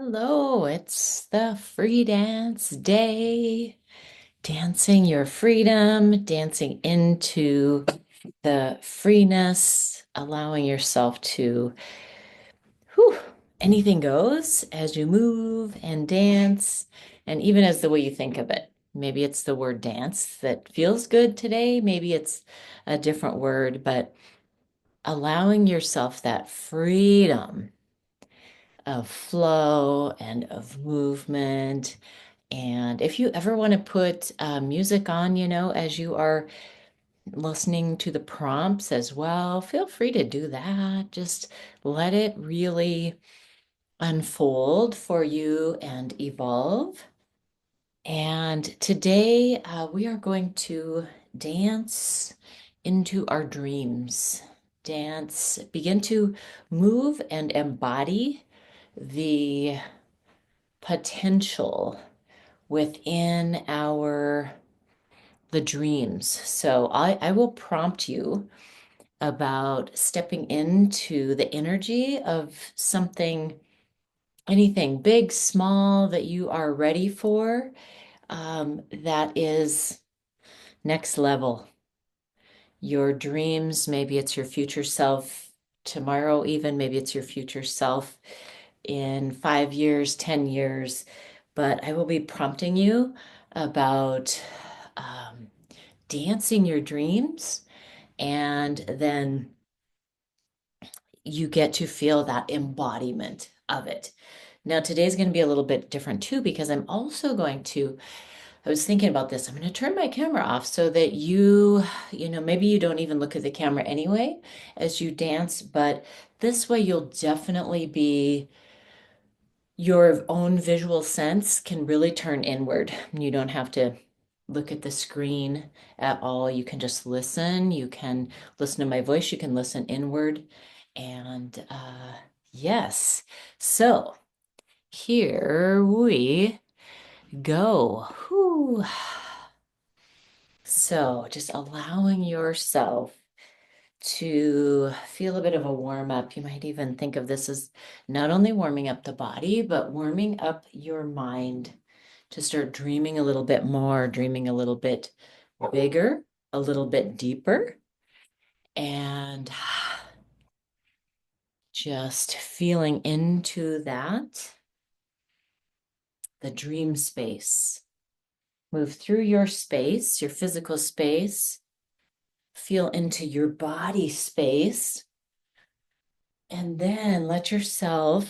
Hello, it's the free dance day. Dancing your freedom, dancing into the freeness, allowing yourself to, whew, anything goes as you move and dance, and even as the way you think of it. Maybe it's the word dance that feels good today. Maybe it's a different word, but allowing yourself that freedom of flow and of movement. And if you ever want to put music on, as you are listening to the prompts as well, feel free to do that. Just let it really unfold for you and evolve. And today we are going to dance into our dreams. Dance, begin to move and embody the potential within the dreams. So I will prompt you about stepping into the energy of something, anything big, small that you are ready for, that is next level. Your dreams, maybe it's your future self tomorrow, even maybe it's your future self in 5 years, 10 years. But I will be prompting you about um, dancing your dreams, and then you get to feel that embodiment of it. Now, today's going to be a little bit different too, because I was thinking about this. I'm going to turn my camera off so that maybe you don't even look at the camera anyway as you dance, but this way you'll definitely be your own visual sense can really turn inward. You don't have to look at the screen at all. You can just listen. You can listen to my voice. You can listen inward. And yes, so here we go. Whew. So just allowing yourself to feel a bit of a warm up. You might even think of this as not only warming up the body, but warming up your mind to start dreaming a little bit more, dreaming a little bit bigger, a little bit deeper, and just feeling into the dream space. Move through your space, your physical space, feel into your body space. And then let yourself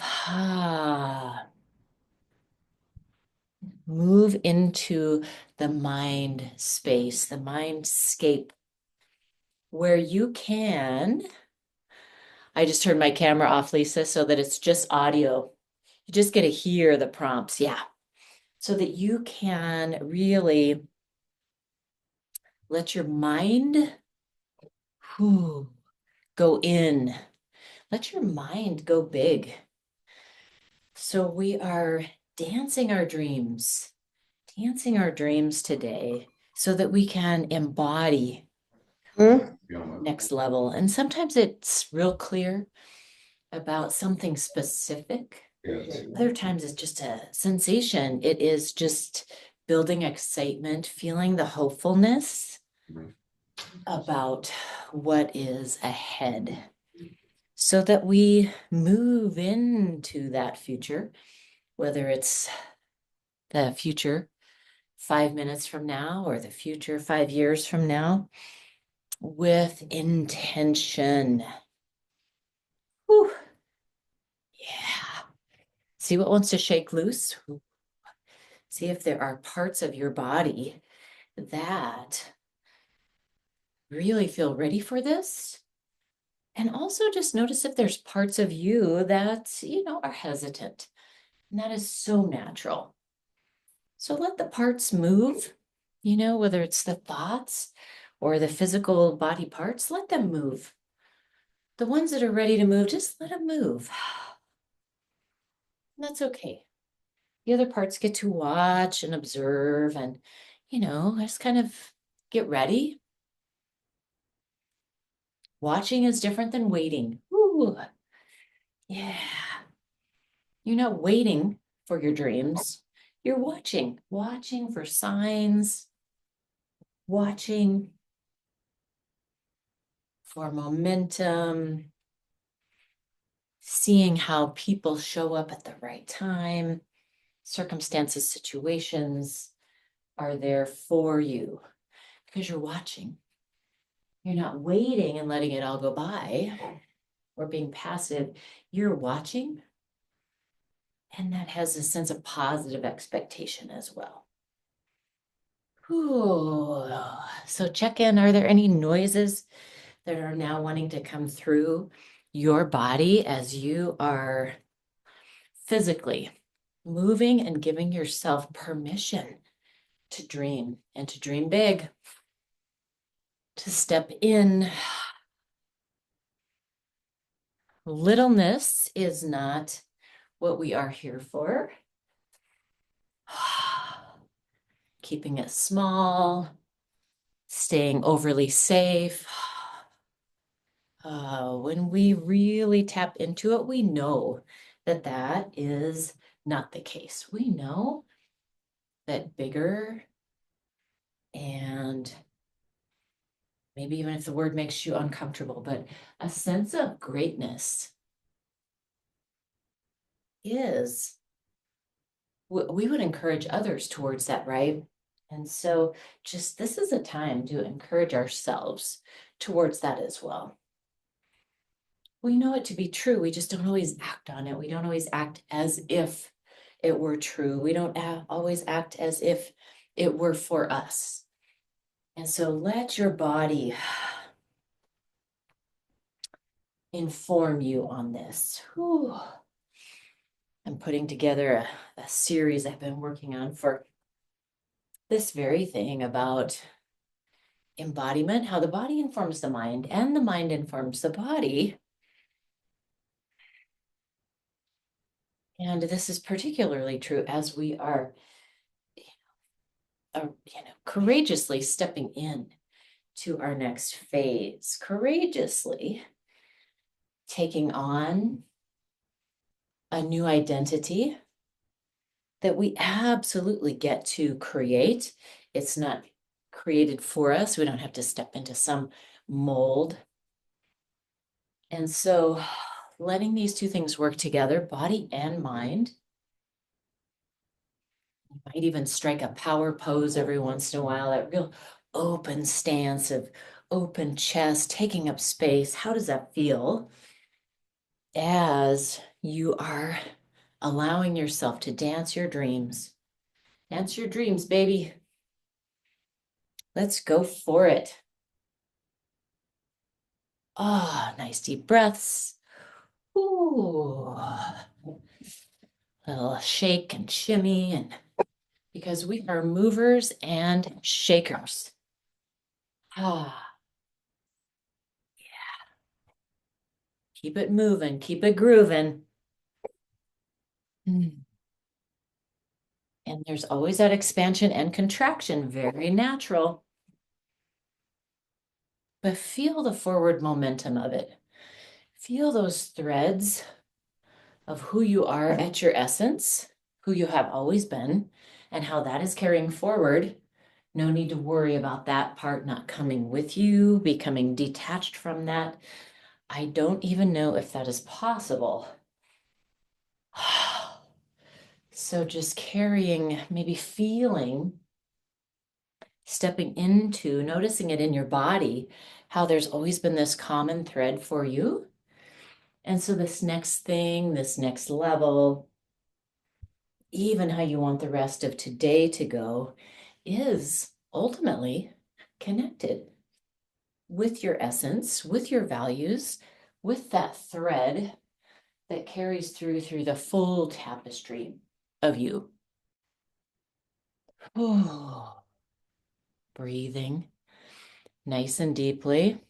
move into the mind space, the mindscape, where you can. I just turned my camera off, Lisa, so that it's just audio. You just get to hear the prompts. Yeah. So that you can really let your mind go in. Let your mind go big. So we are dancing our dreams today so that we can embody next level. And sometimes it's real clear about something specific. Other times it's just a sensation. It is just building excitement, feeling the hopefulness about what is ahead so that we move into that future, whether it's the future 5 minutes from now or the future 5 years from now, with intention. Whew. Yeah. See what wants to shake loose. See if there are parts of your body that really feel ready for this. And also just notice if there's parts of you that, are hesitant. And that is so natural. So let the parts move, whether it's the thoughts or the physical body parts, let them move. The ones that are ready to move, just let them move. And that's okay. The other parts get to watch and observe and, just kind of get ready. Watching is different than waiting. Ooh, yeah. You're not waiting for your dreams. You're watching for signs, watching for momentum, seeing how people show up at the right time, circumstances, situations are there for you because you're watching. You're not waiting and letting it all go by or being passive. You're watching, and that has a sense of positive expectation as well. Ooh. So check in. Are there any noises that are now wanting to come through your body as you are physically moving and giving yourself permission to dream and to dream big, to step in? Littleness is not what we are here for. Keeping it small, staying overly safe. When we really tap into it, we know that that is not the case. We know that bigger, and maybe even if the word makes you uncomfortable, but a sense of greatness is, we would encourage others towards that, right? And so just this is a time to encourage ourselves towards that as well. We know it to be true. We just don't always act on it. We don't always act as if it were true. We don't always act as if it were for us. And so let your body inform you on this. Whew. I'm putting together a series I've been working on for this very thing about embodiment, how the body informs the mind and the mind informs the body. And this is particularly true as we are, courageously stepping in to our next phase, courageously taking on a new identity that we absolutely get to create. It's not created for us. We don't have to step into some mold. And so letting these two things work together, body and mind. You might even strike a power pose every once in a while, that real open stance of open chest, taking up space. How does that feel as you are allowing yourself to dance your dreams? Dance your dreams, baby. Let's go for it. Ah, nice deep breaths. Ooh. A little shake and shimmy, and because we are movers and shakers. Ah, keep it moving, keep it grooving. Mm. And there's always that expansion and contraction, very natural. But feel the forward momentum of it. Feel those threads of who you are at your essence, who you have always been, and how that is carrying forward. No need to worry about that part not coming with you, becoming detached from that. I don't even know if that is possible. So just carrying, maybe feeling, stepping into, noticing it in your body, how there's always been this common thread for you. And so this next thing, this next level, even how you want the rest of today to go, is ultimately connected with your essence, with your values, with that thread that carries through the full tapestry of you. Oh, breathing nice and deeply,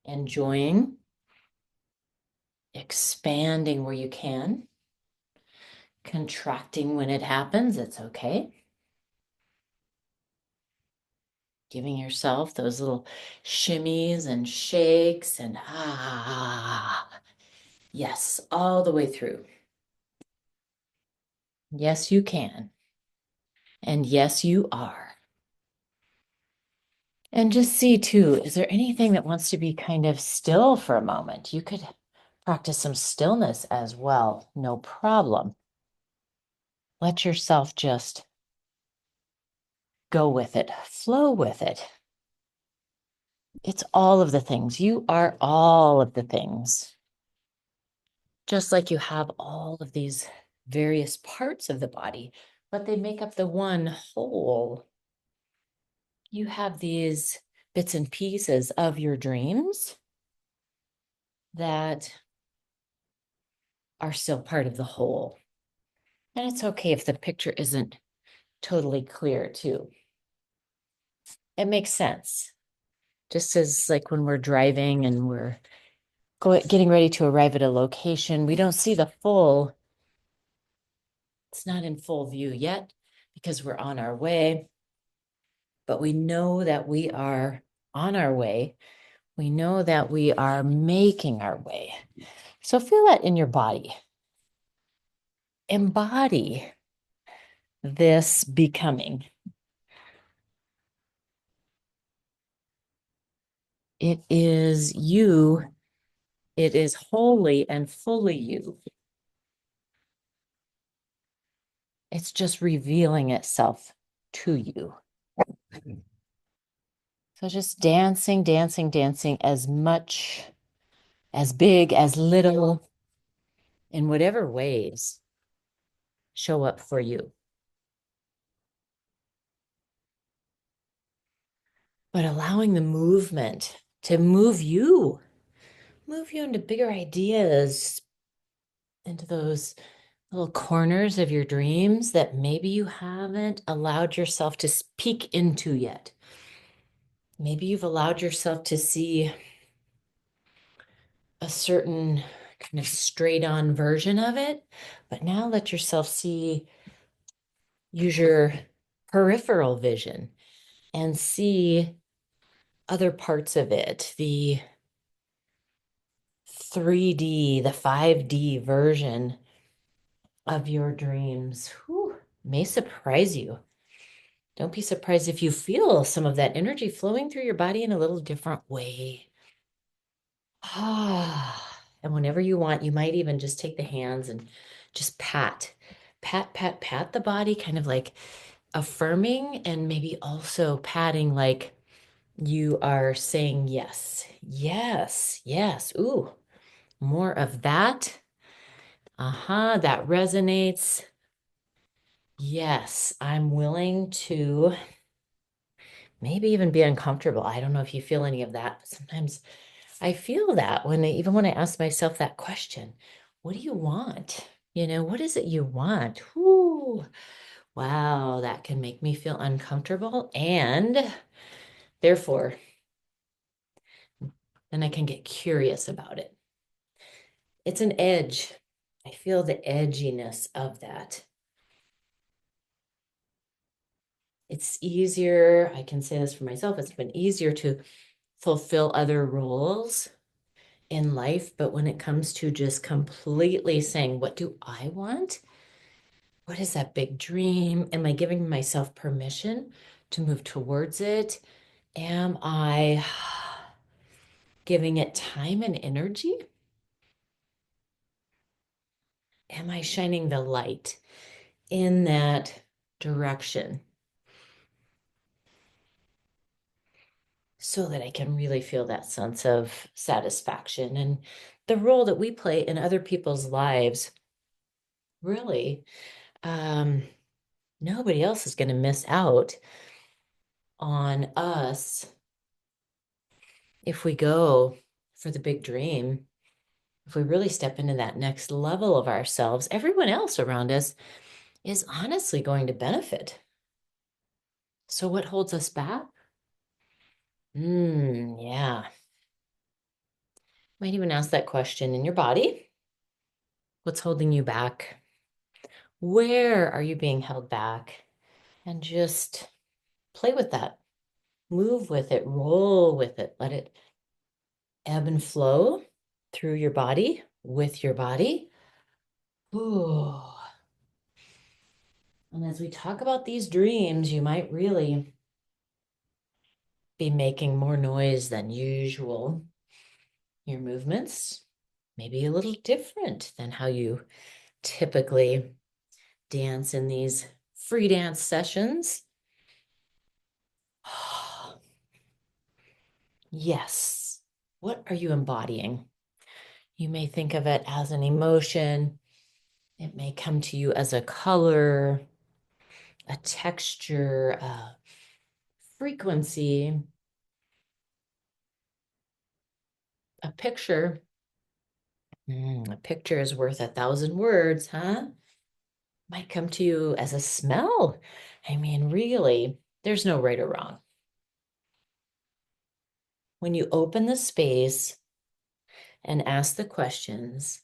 enjoying, expanding where you can, contracting when it happens, it's okay. Giving yourself those little shimmies and shakes and yes, all the way through. Yes, you can. And yes, you are. And just see too, is there anything that wants to be kind of still for a moment? You could practice some stillness as well. No problem. Let yourself just go with it, flow with it. It's all of the things. You are all of the things. Just like you have all of these various parts of the body, but they make up the one whole. You have these bits and pieces of your dreams that are still part of the whole. And it's okay if the picture isn't totally clear, too. It makes sense. Just as like when we're driving and we're getting ready to arrive at a location, we don't see the full, it's not in full view yet because we're on our way, but we know that we are on our way. We know that we are making our way. So feel that in your body. Embody this becoming. It is you. It is wholly and fully you. It's just revealing itself to you. So just dancing, dancing, dancing as much, as big, as little, in whatever ways show up for you. But allowing the movement to move you into bigger ideas, into those little corners of your dreams that maybe you haven't allowed yourself to peek into yet. Maybe you've allowed yourself to see a certain kind of straight on version of it, but now let yourself use your peripheral vision and see other parts of it, the 3D, the 5D version of your dreams. Whew, may surprise you. Don't be surprised if you feel some of that energy flowing through your body in a little different way. Ah, and whenever you want, you might even just take the hands and just pat the body, kind of like affirming and maybe also patting like you are saying yes, yes, yes. Ooh, more of that. Uh-huh, that resonates. Yes, I'm willing to maybe even be uncomfortable. I don't know if you feel any of that, but sometimes I feel that even when I ask myself that question, what do you want? What is it you want? Whoo, wow, that can make me feel uncomfortable. And therefore, then I can get curious about it. It's an edge. I feel the edginess of that. It's easier, I can say this for myself, it's been easier to fulfill other roles in life, but when it comes to just completely saying, what do I want? What is that big dream? Am I giving myself permission to move towards it? Am I giving it time and energy? Am I shining the light in that direction so that I can really feel that sense of satisfaction and the role that we play in other people's lives? Really, um, nobody else is going to miss out on us if we go for the big dream. If we really step into that next level of ourselves, everyone else around us is honestly going to benefit. So, what holds us back? Yeah. Might even ask that question in your body. What's holding you back? Where are you being held back? And just play with that. Move with it, roll with it, let it ebb and flow through your body, with your body. Ooh. And as we talk about these dreams, you might really be making more noise than usual. Your movements may be a little different than how you typically dance in these free dance sessions. Yes. What are you embodying? You may think of it as an emotion. It may come to you as a color, a texture, a frequency, a picture. A picture is worth 1,000 words, huh? Might come to you as a smell. I mean, really, there's no right or wrong. When you open the space and ask the questions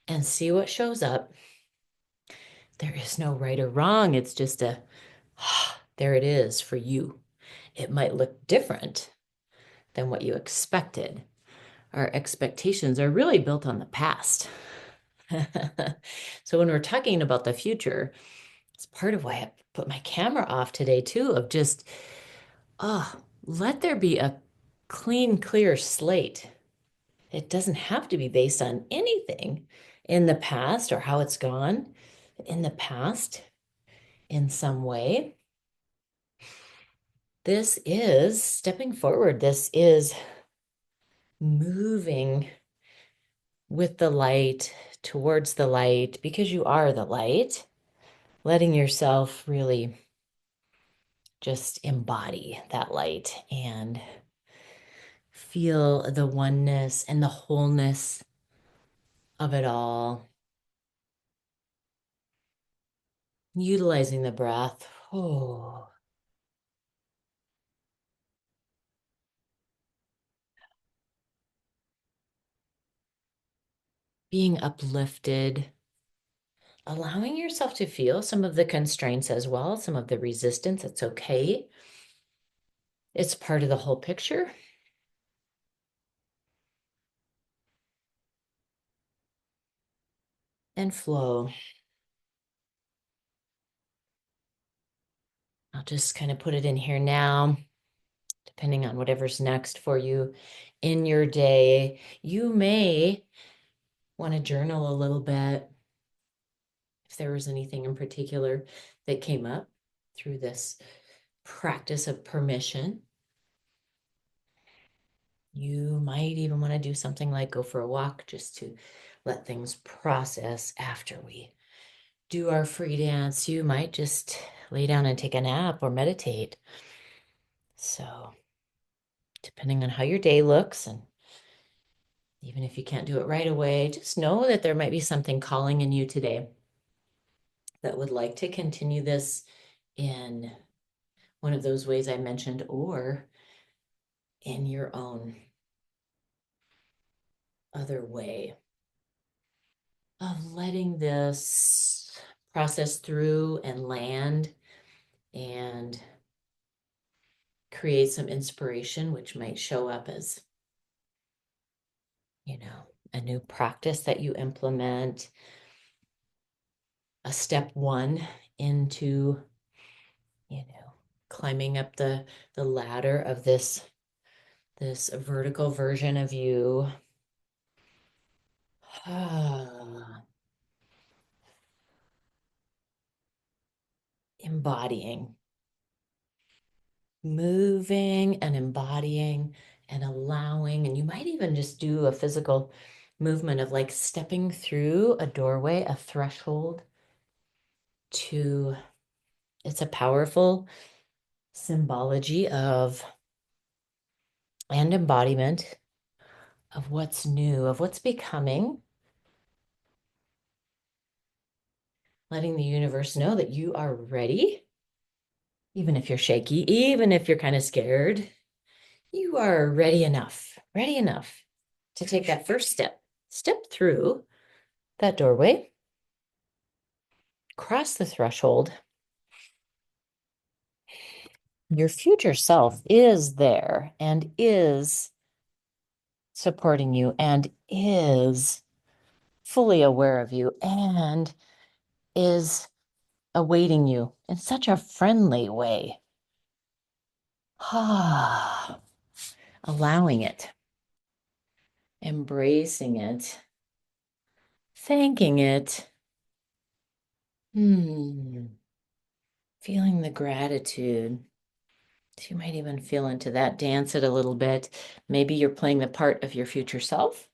and see what shows up, there is no right or wrong. It's just a, there it is for you. It might look different than what you expected. Our expectations are really built on the past. So when we're talking about the future, it's part of why I put my camera off today too, of just, oh, let there be a clean, clear slate. It doesn't have to be based on anything in the past or how it's gone in the past in some way. This is stepping forward. This is moving with the light towards the light because you are the light, letting yourself really just embody that light and feel the oneness and the wholeness of it all. Utilizing the breath. Oh, being uplifted, allowing yourself to feel some of the constraints as well, some of the resistance. It's okay. It's part of the whole picture. And flow. I'll just kind of put it in here now, depending on whatever's next for you in your day. You may want to journal a little bit if there was anything in particular that came up through this practice of permission. You might even want to do something like go for a walk just to let things process after we do our free dance. You might just lay down and take a nap or meditate. So, depending on how your day looks, and even if you can't do it right away, just know that there might be something calling in you today that would like to continue this in one of those ways I mentioned, or in your own other way of letting this process through and land and create some inspiration, which might show up as, a new practice that you implement, a step one into, climbing up the ladder of this vertical version of you. Embodying, moving and embodying and allowing. And you might even just do a physical movement of like stepping through a doorway, a threshold to, it's a powerful symbology of and embodiment of what's new, of what's becoming, letting the universe know that you are ready, even if you're shaky, even if you're kind of scared, you are ready enough to take that first step through that doorway, cross the threshold. Your future self is there and is supporting you and is fully aware of you and is awaiting you in such a friendly way. Ah, allowing it, embracing it, thanking it. Hmm, feeling the gratitude. So you might even feel into that, dance it a little bit. Maybe you're playing the part of your future self,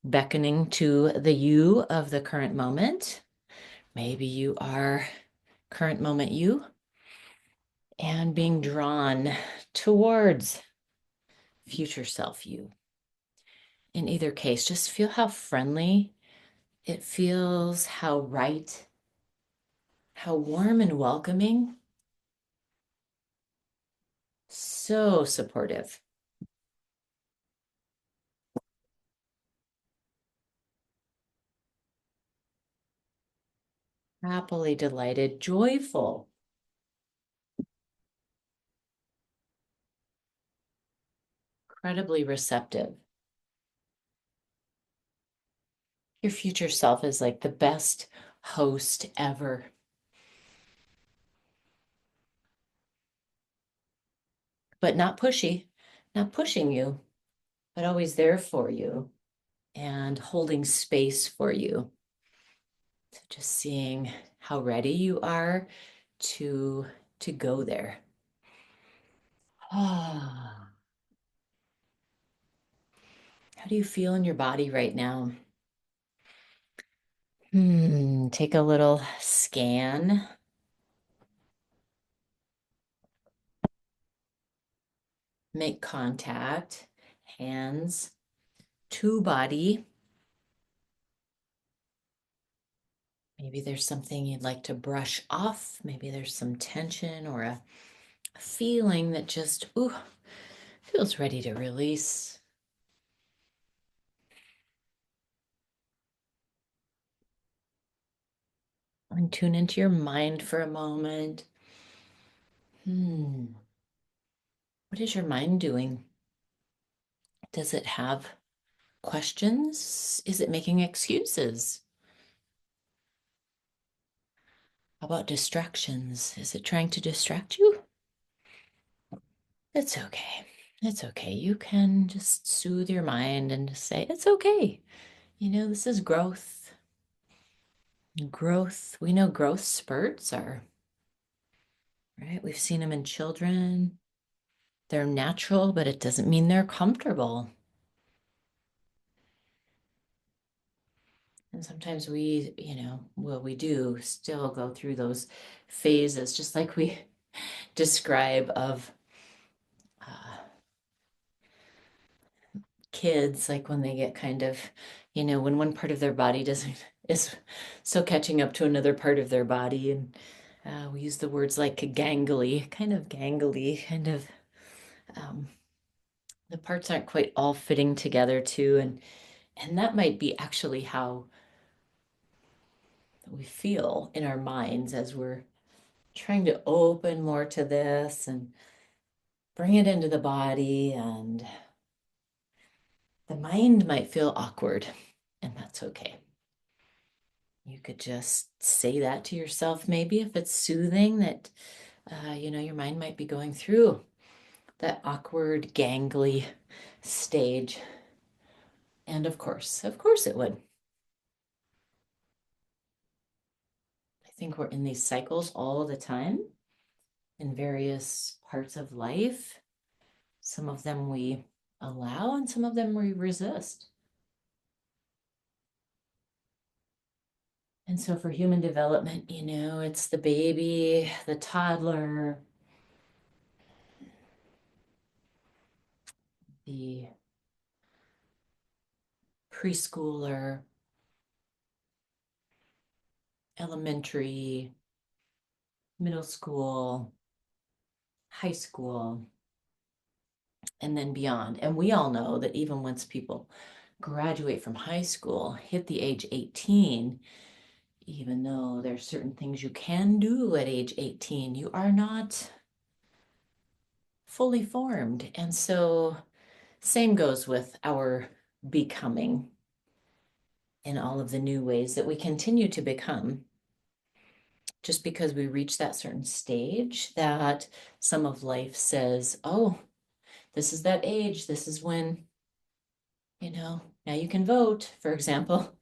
beckoning to the you of the current moment. Maybe you are current moment you and being drawn towards future self you. In either case, just feel how friendly it feels, how right, how warm and welcoming. So supportive. Happily delighted, joyful, incredibly receptive. Your future self is like the best host ever, but not pushy, not pushing you, but always there for you and holding space for you. So just seeing how ready you are to to go there. Ah, how do you feel in your body right now? Take a little scan. Make contact, hands to body. Maybe there's something you'd like to brush off. Maybe there's some tension or a feeling that just, ooh, feels ready to release. And tune into your mind for a moment. What is your mind doing? Does it have questions? Is it making excuses? How about distractions? Is it trying to distract you? It's okay. It's okay. You can just soothe your mind and just say, it's okay. This is growth. Growth, we know growth spurts are, right? We've seen them in children. They're natural, but it doesn't mean they're comfortable. And sometimes we, well, we do still go through those phases, just like we describe of uh, kids, like when they get kind of, when one part of their body doesn't, is so catching up to another part of their body. And we use the words like gangly, kind of, um, the parts aren't quite all fitting together too. And that might be actually how we feel in our minds as we're trying to open more to this and bring it into the body. And the mind might feel awkward, and that's okay. You could just say that to yourself, maybe if it's soothing that, your mind might be going through that awkward, gangly stage. And of course it would. I think we're in these cycles all the time in various parts of life. Some of them we allow, and some of them we resist. And so for human development, it's the baby, the toddler, the preschooler, elementary, middle school, high school, and then beyond. And we all know that even once people graduate from high school, hit the age 18, even though there's certain things you can do at age 18, you are not fully formed. And so same goes with our becoming in all of the new ways that we continue to become just because we reach that certain stage that some of life says, oh, this is that age. This is when, now you can vote, for example.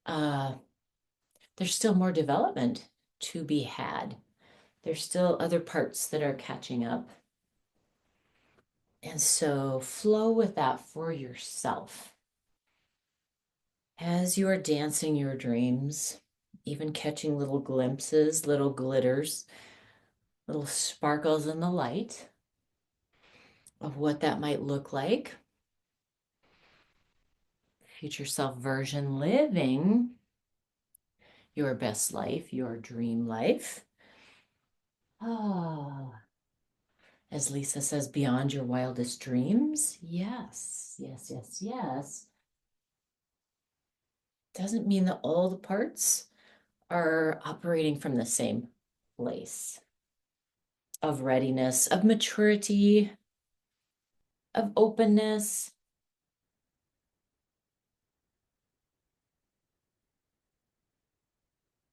Uh, there's still more development to be had. There's still other parts that are catching up. And so flow with that for yourself. As you are dancing your dreams, even catching little glimpses, little glitters, little sparkles in the light of what that might look like. Future self version living your best life, your dream life. Ah, as Lisa says, beyond your wildest dreams. Yes, yes, yes, yes. Doesn't mean that all the parts are operating from the same place of readiness, of maturity, of openness.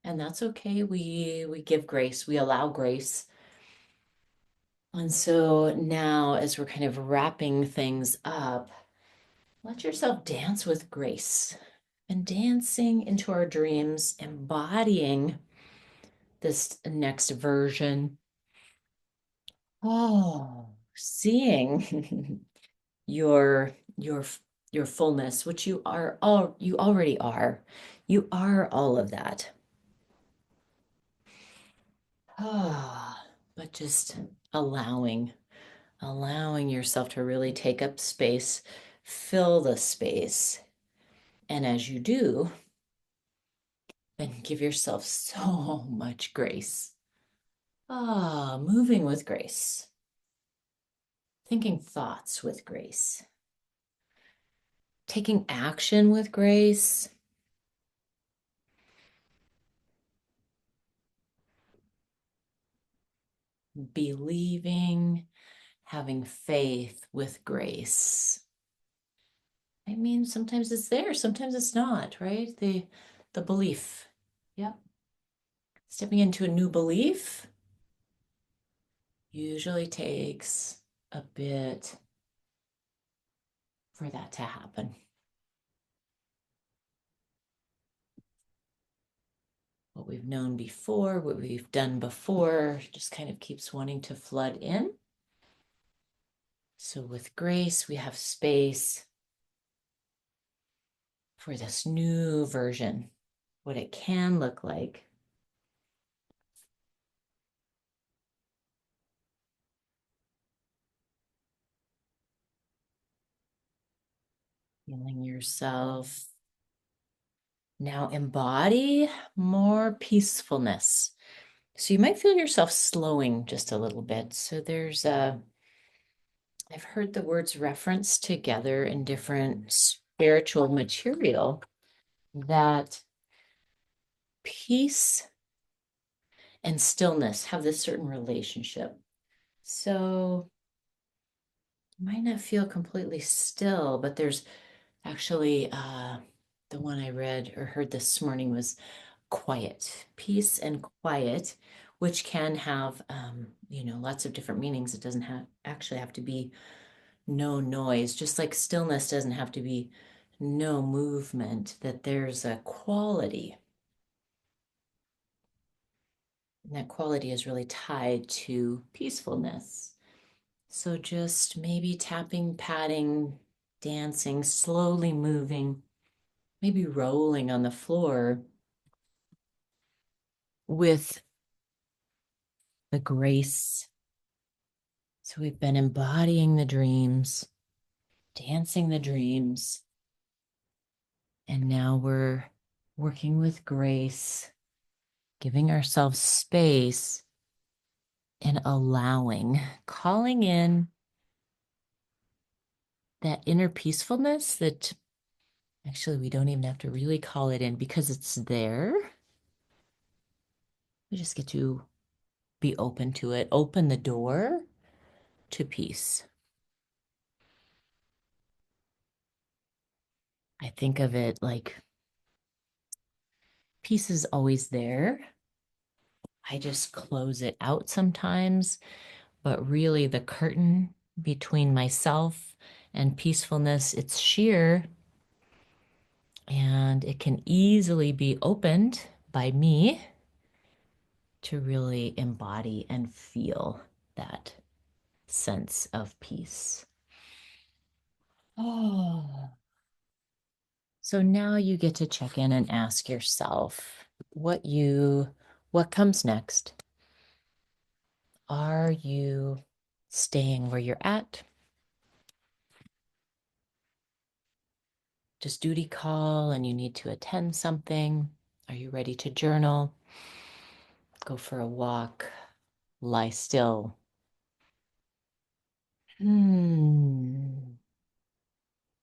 And that's okay. We give grace, we allow grace. And so now, as we're kind of wrapping things up, let yourself dance with grace and dancing into our dreams, embodying this next version. Oh, seeing your your fullness, which you already are. You are all of that. Ah, but just allowing yourself to really take up space, fill the space. And as you do, then give yourself so much grace. Ah, moving with grace, thinking thoughts with grace, taking action with grace, believing, having faith with grace. I mean, sometimes it's there, sometimes it's not, right? The belief. Yep. Stepping into a new belief usually takes a bit for that to happen. What we've known before, what we've done before, just kind of keeps wanting to flood in. So with grace, we have space for this new version, what it can look like. Feeling yourself now embody more peacefulness. So you might feel yourself slowing just a little bit. So I've heard the words referenced together in different spiritual material that peace and stillness have this certain relationship. So you might not feel completely still, but there's actually the one I read or heard this morning was quiet, peace and quiet, which can have lots of different meanings. It doesn't actually have to be no noise, just like stillness doesn't have to be no movement, that there's a quality. And that quality is really tied to peacefulness. So just maybe tapping, patting, dancing, slowly moving, maybe rolling on the floor with the grace. So we've been embodying the dreams, dancing the dreams, and now we're working with grace, giving ourselves space and allowing, calling in that inner peacefulness that actually we don't even have to really call it in because it's there. We just get to be open to it, open the door to peace. I think of it like peace is always there. I just close it out sometimes, but really the curtain between myself and peacefulness, it's sheer and it can easily be opened by me to really embody and feel that sense of peace. Oh. So now you get to check in and ask yourself what comes next? Are you staying where you're at? Does duty call and you need to attend something? Are you ready to journal? Go for a walk, lie still.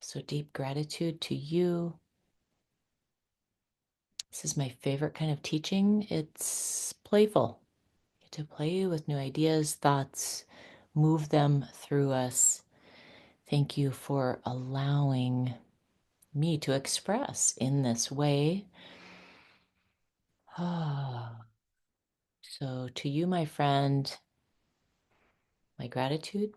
So deep gratitude to you. This is my favorite kind of teaching. It's playful. You get to play with new ideas, thoughts, move them through us. Thank you for allowing me to express in this way. So, to you, my friend, my gratitude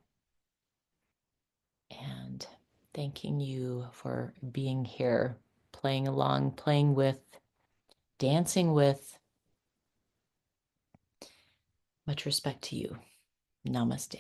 and thanking you for being here, playing along, playing with, dancing with. Much respect to you. Namaste.